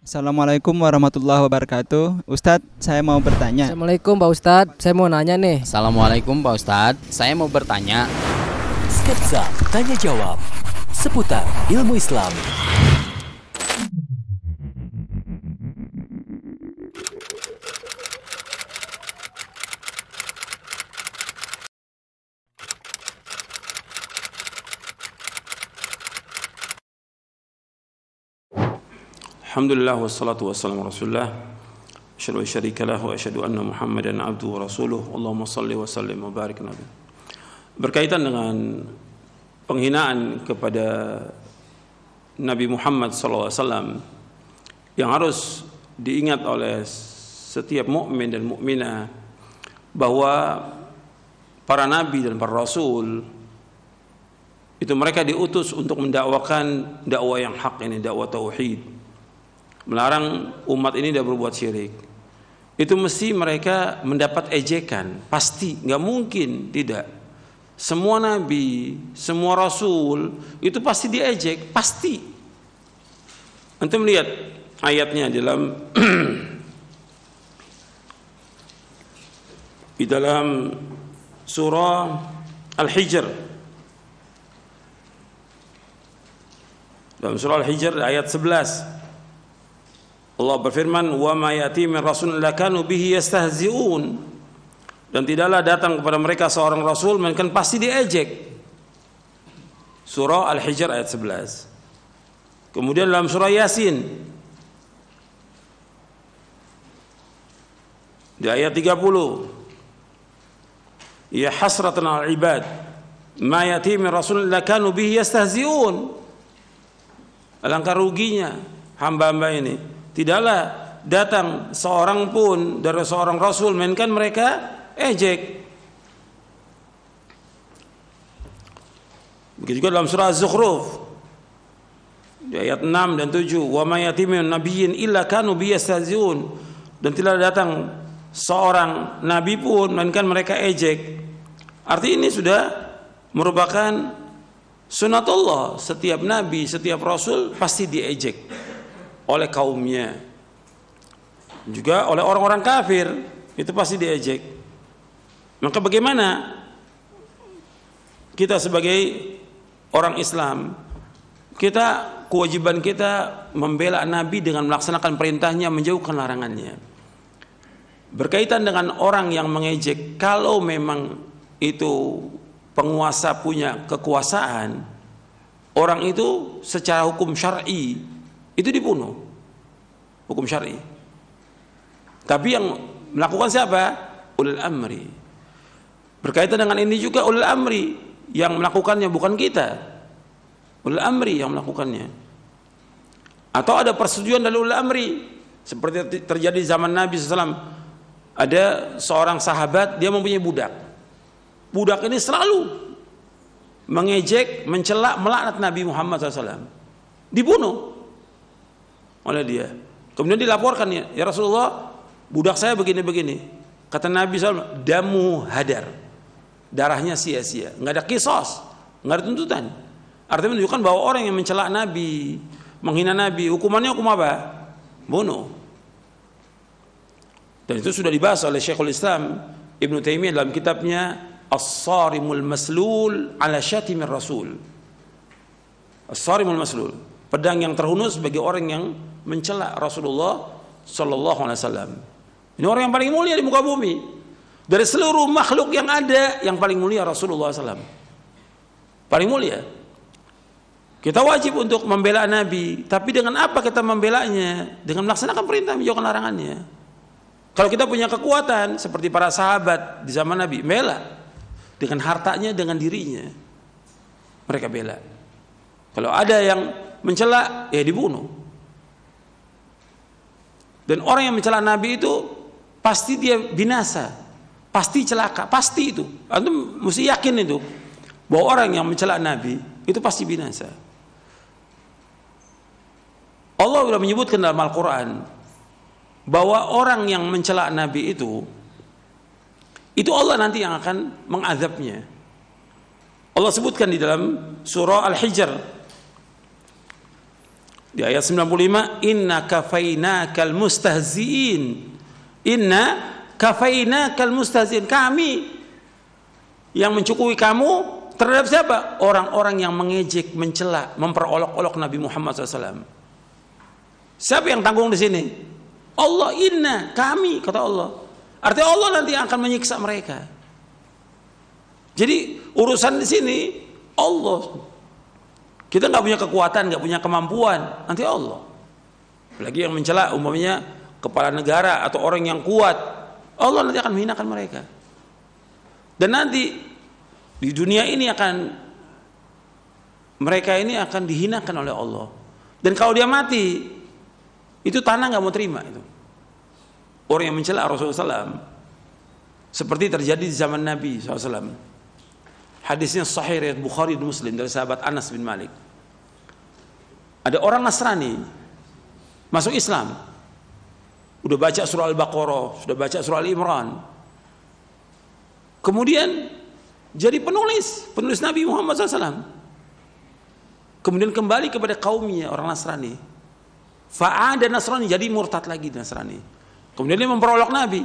Assalamualaikum warahmatullahi wabarakatuh. Ustadz, saya mau bertanya. Assalamualaikum Pak Ustadz, saya mau nanya nih. Assalamualaikum Pak Ustadz, saya mau bertanya. Sketsa tanya jawab seputar ilmu Islam. Alhamdulillah wassalatu wassalamu rasulullah asyhadu an syarika lahu wa asyhadu anna Muhammadan abduhu wa rasuluh. Allahumma shalli wa sallim wa barik nabi. Berkaitan dengan penghinaan kepada Nabi Muhammad SAW yang harus diingat oleh setiap mukmin dan mukminah bahwa para nabi dan para rasul itu mereka diutus untuk mendakwakan dakwah yang hak, ini dakwah tauhid, melarang umat ini tidak berbuat syirik. Itu mesti mereka mendapat ejekan, pasti, nggak mungkin tidak. Semua nabi, semua rasul itu pasti diejek, pasti. Antum lihat ayatnya dalam di dalam surah Al-Hijr. Dalam surah Al-Hijr ayat 11. Allah berfirman, "Wa ma ya'ti min rasulin illa kanu bihi yastahzi'un." Dan tidaklah datang kepada mereka seorang rasul melainkan pasti diejek. Surah Al-Hijr ayat 11. Kemudian dalam surah Yasin di ayat 30, "Ya hasratan 'alal 'ibad ma ya'ti min rasulin illa kanu bihi yastahzi'un." Alangkah ruginya hamba-hamba ini, tidaklah datang seorang pun dari seorang rasul melainkan mereka ejek. Begitu juga dalam surah Az-Zukhruf di ayat 6 dan 7, "Wa may yatimin nabiyyin illa kanu biyastahzi'un." Dan tidak datang seorang nabi pun melainkan mereka ejek. Arti ini sudah merupakan sunatullah, setiap nabi, setiap rasul pasti diejek oleh kaumnya, juga oleh orang-orang kafir, itu pasti diejek. Maka bagaimana kita sebagai orang Islam, kewajiban kita membela Nabi dengan melaksanakan perintahnya, menjauhkan larangannya. Berkaitan dengan orang yang mengejek, kalau memang itu penguasa punya kekuasaan, orang itu secara hukum syar'i itu dibunuh, hukum syar'i. Tapi yang melakukan siapa? Ulul amri. Berkaitan dengan ini juga ulul amri yang melakukannya, bukan kita. Ulul amri yang melakukannya. Atau ada persetujuan dari ulul amri, seperti terjadi zaman Nabi SAW. Ada seorang sahabat, dia mempunyai budak. Budak ini selalu mengejek, mencela, melaknat Nabi Muhammad SAW. Dibunuh oleh dia. Kemudian dilaporkan, ya Rasulullah, budak saya begini-begini. Kata Nabi SAW, damu hadar, darahnya sia-sia, nggak ada kisos, nggak ada tuntutan. Artinya menunjukkan bahwa orang yang mencela Nabi, menghina Nabi, hukumannya hukum apa? Bunuh. Dan itu sudah dibahas oleh Syekhul Islam Ibnu Taimiyah dalam kitabnya As-Sarimul Maslul ala Syatimir Rasul. As-Sarimul Maslul, pedang yang terhunus bagi orang yang mencela Rasulullah sallallahu alaihi wasallam. Ini orang yang paling mulia di muka bumi. Dari seluruh makhluk yang ada, yang paling mulia Rasulullah SAW. Paling mulia. Kita wajib untuk membela Nabi, tapi dengan apa kita membelanya? Dengan melaksanakan perintah, menjauhkan larangannya. Kalau kita punya kekuatan seperti para sahabat di zaman Nabi, bela dengan hartanya, dengan dirinya, mereka bela. Kalau ada yang mencela, ya dibunuh. Dan orang yang mencela Nabi itu pasti dia binasa, pasti celaka, pasti itu. Antum mesti yakin itu, bahwa orang yang mencela Nabi itu pasti binasa. Allah sudah menyebutkan dalam Al-Quran bahwa orang yang mencela Nabi itu Allah nanti yang akan mengazabnya. Allah sebutkan di dalam surah Al-Hijr Di ayat 95, inna kafainakal mustahziin. Inna kafainakal mustahziin. Kami yang mencukupi kamu terhadap siapa? Orang-orang yang mengejek, mencela, memperolok-olok Nabi Muhammad SAW. Siapa yang tanggung di sini? Allah. Inna, kami, kata Allah. Artinya Allah nanti akan menyiksa mereka. Jadi urusan di sini Allah. Kita nggak punya kekuatan, nggak punya kemampuan, nanti Allah. Apalagi yang mencela umpamanya kepala negara atau orang yang kuat, Allah nanti akan menghinakan mereka. Dan nanti di dunia ini mereka ini akan dihinakan oleh Allah. Dan kalau dia mati, itu tanah nggak mau terima itu. Orang yang mencela Rasulullah SAW, seperti terjadi di zaman Nabi SAW. Hadisnya sahih riwayat Bukhari dan Muslim dari sahabat Anas bin Malik. Ada orang Nasrani masuk Islam, udah baca surah Al-Baqarah, sudah baca surah Al-Imran, kemudian jadi penulis Nabi Muhammad SAW. Kemudian kembali kepada kaumnya orang Nasrani. Fa'ada Nasrani, jadi murtad lagi Nasrani. Kemudian dia memperolok Nabi.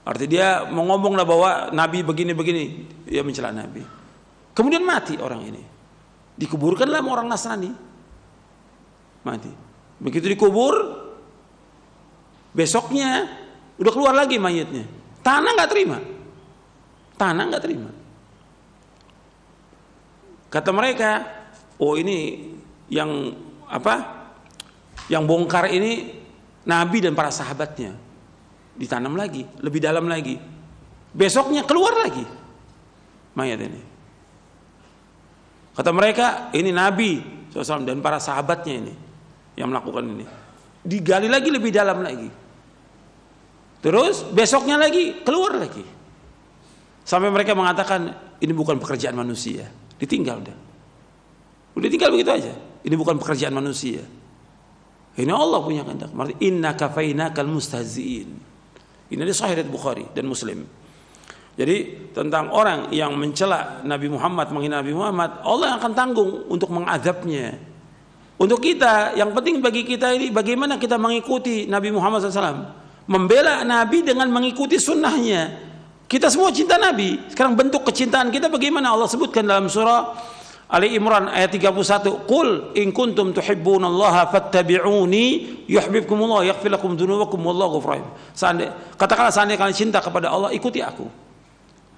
Artinya dia mau ngomong lah bahwa Nabi begini-begini, dia mencela Nabi. Kemudian mati orang ini. Dikuburkanlah sama orang Nasrani. Mati. Begitu dikubur, besoknya udah keluar lagi mayatnya. Tanah nggak terima. Tanah nggak terima. Kata mereka, oh ini yang yang bongkar ini Nabi dan para sahabatnya. Ditanam lagi, lebih dalam lagi. Besoknya keluar lagi mayat ini. Kata mereka, ini Nabi SAW dan para sahabatnya ini yang melakukan ini. Digali lagi lebih dalam lagi. Terus besoknya lagi keluar lagi. Sampai mereka mengatakan ini bukan pekerjaan manusia. Ditinggal udah tinggal begitu aja. Ini bukan pekerjaan manusia. Ini Allah punya kehendak. Maksudnya inna kafainakal mustahziin. Ini ada sahih riwayat Bukhari dan Muslim. Jadi tentang orang yang mencela Nabi Muhammad, menghina Nabi Muhammad, Allah yang akan tanggung untuk mengadabnya. Untuk kita, yang penting bagi kita ini bagaimana kita mengikuti Nabi Muhammad SAW, membela Nabi dengan mengikuti sunnahnya. Kita semua cinta Nabi. Sekarang bentuk kecintaan kita bagaimana? Allah sebutkan dalam surah Ali Imran ayat 31, qul in kuntum tuhibbunallaha fattabi'uni yuhibbukumullah yaghfir lakum dzunubakum wallahu ghafurur rahim. Katakanlah seandainya kalian cinta kepada Allah, ikuti aku.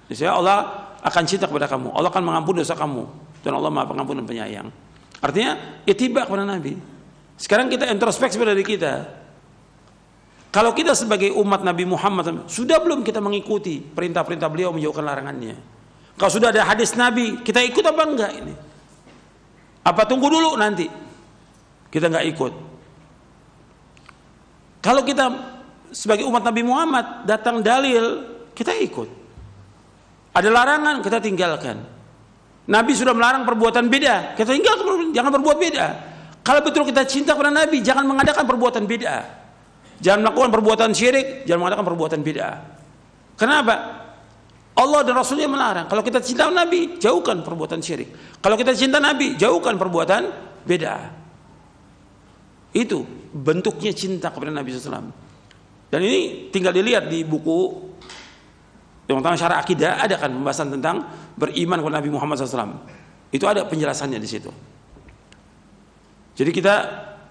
Niscaya Allah akan cinta kepada kamu. Allah akan mengampuni dosa kamu dan Allah Maha Pengampun dan Penyayang. Artinya ittiba kepada Nabi. Sekarang kita introspeksi pada diri kita. Kalau kita sebagai umat Nabi Muhammad sudah belum kita mengikuti perintah-perintah beliau, menjauhkan larangannya? Kalau sudah ada hadis Nabi, kita ikut apa enggak ini? Apa tunggu dulu nanti? Kita enggak ikut. Kalau kita sebagai umat Nabi Muhammad datang dalil, kita ikut. Ada larangan, kita tinggalkan. Nabi sudah melarang perbuatan beda, kita tinggalkan, jangan berbuat beda. Kalau betul kita cinta kepada Nabi, jangan mengadakan perbuatan beda. Jangan melakukan perbuatan syirik, jangan mengadakan perbuatan beda. Kenapa? Allah dan Rasulnya melarang. Kalau kita cinta Nabi, jauhkan perbuatan syirik. Kalau kita cinta Nabi, jauhkan perbuatan beda. Itu bentuknya cinta kepada Nabi SAW. Dan ini tinggal dilihat di buku yang tentang syarah akidah, ada kan pembahasan tentang beriman kepada Nabi Muhammad SAW. Itu ada penjelasannya di situ. Jadi kita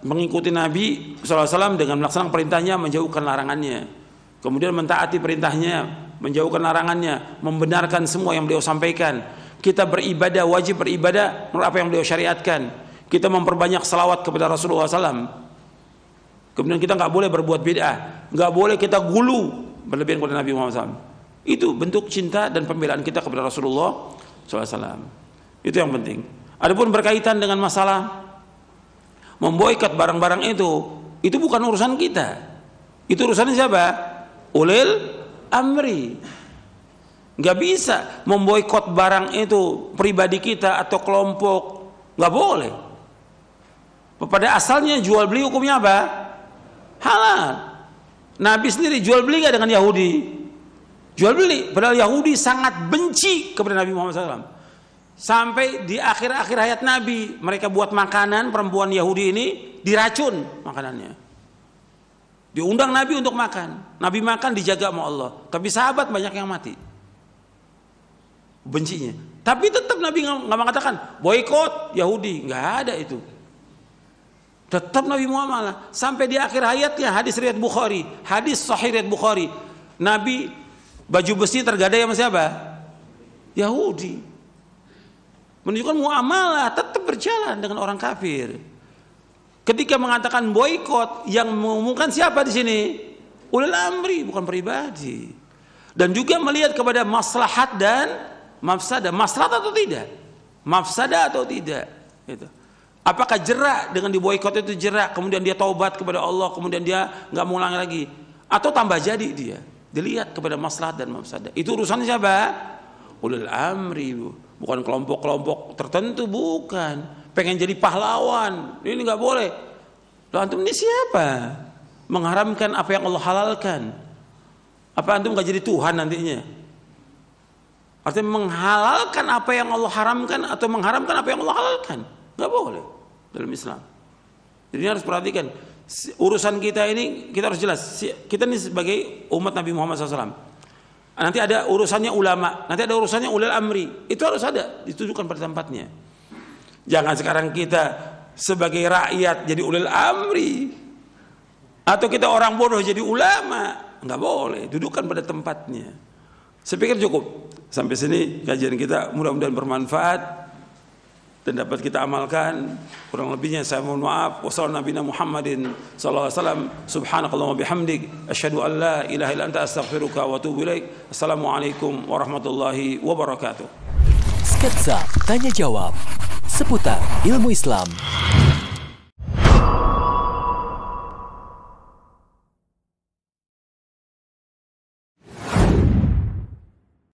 mengikuti Nabi SAW dengan melaksanakan perintahnya, menjauhkan larangannya. Kemudian mentaati perintahnya, menjauhkan larangannya, membenarkan semua yang beliau sampaikan. Kita beribadah, wajib beribadah menurut apa yang beliau syariatkan. Kita memperbanyak salawat kepada Rasulullah SAW. Kemudian kita nggak boleh berbuat bid'ah, nggak boleh kita gulu berlebihan kepada Nabi Muhammad SAW. Itu bentuk cinta dan pembelaan kita kepada Rasulullah SAW. Itu yang penting. Adapun berkaitan dengan masalah memboikot barang-barang itu bukan urusan kita. Itu urusannya siapa? Ulil amri. Nggak bisa memboikot barang itu pribadi kita atau kelompok, nggak boleh. Pada asalnya jual beli hukumnya apa? Halal. Nabi sendiri jual beli nggak dengan Yahudi? Jual beli. Padahal Yahudi sangat benci kepada Nabi Muhammad SAW. Sampai di akhir-akhir hayat Nabi, mereka buat makanan, perempuan Yahudi ini diracun makanannya. Diundang Nabi untuk makan. Nabi makan dijaga sama Allah. Tapi sahabat banyak yang mati. Bencinya. Tapi tetap Nabi nggak mengatakan boikot Yahudi, nggak ada itu. Tetap Nabi muamalah sampai di akhir hayatnya. Hadis riwayat Bukhari, hadis sahih riwayat Bukhari. Nabi baju besi tergadai sama siapa? Yahudi. Menunjukkan muamalah tetap berjalan dengan orang kafir. Ketika mengatakan boikot, yang mengumumkan siapa di sini? Ulil amri, bukan pribadi. Dan juga melihat kepada maslahat dan mafsadah. Maslahat atau tidak? Mafsadah atau tidak? Gitu. Apakah jerak dengan diboikot itu jerak, kemudian dia taubat kepada Allah, kemudian dia nggak mau ulangi lagi, atau tambah jadi dia? Dilihat kepada maslahat dan mafsadah. Itu urusannya siapa? Ulil amri, bukan kelompok-kelompok tertentu, bukan. Pengen jadi pahlawan, ini nggak boleh. Loh, antum ini siapa? Mengharamkan apa yang Allah halalkan. Apa antum nggak jadi Tuhan nantinya? Artinya menghalalkan apa yang Allah haramkan atau mengharamkan apa yang Allah halalkan, nggak boleh dalam Islam. Jadi harus perhatikan urusan kita ini, kita harus jelas. Kita ini sebagai umat Nabi Muhammad SAW. Nanti ada urusannya ulama, nanti ada urusannya ulil amri. Itu harus ada, ditujukan pada tempatnya. Jangan sekarang kita sebagai rakyat jadi ulil amri, atau kita orang bodoh jadi ulama. Nggak boleh, dudukan pada tempatnya. Saya pikir cukup. Sampai sini kajian kita, mudah-mudahan bermanfaat dan dapat kita amalkan. Kurang lebihnya saya mohon maaf. Wassalamualaikum Muhammadin sallallahu alaihi wasallam. Subhanakallahumma bihamdik asyhadu an la ilaha illa anta astaghfiruka wa atubu ilaik. Assalamualaikum warahmatullahi wabarakatuh. Sketsa Tanya Jawab seputar ilmu Islam.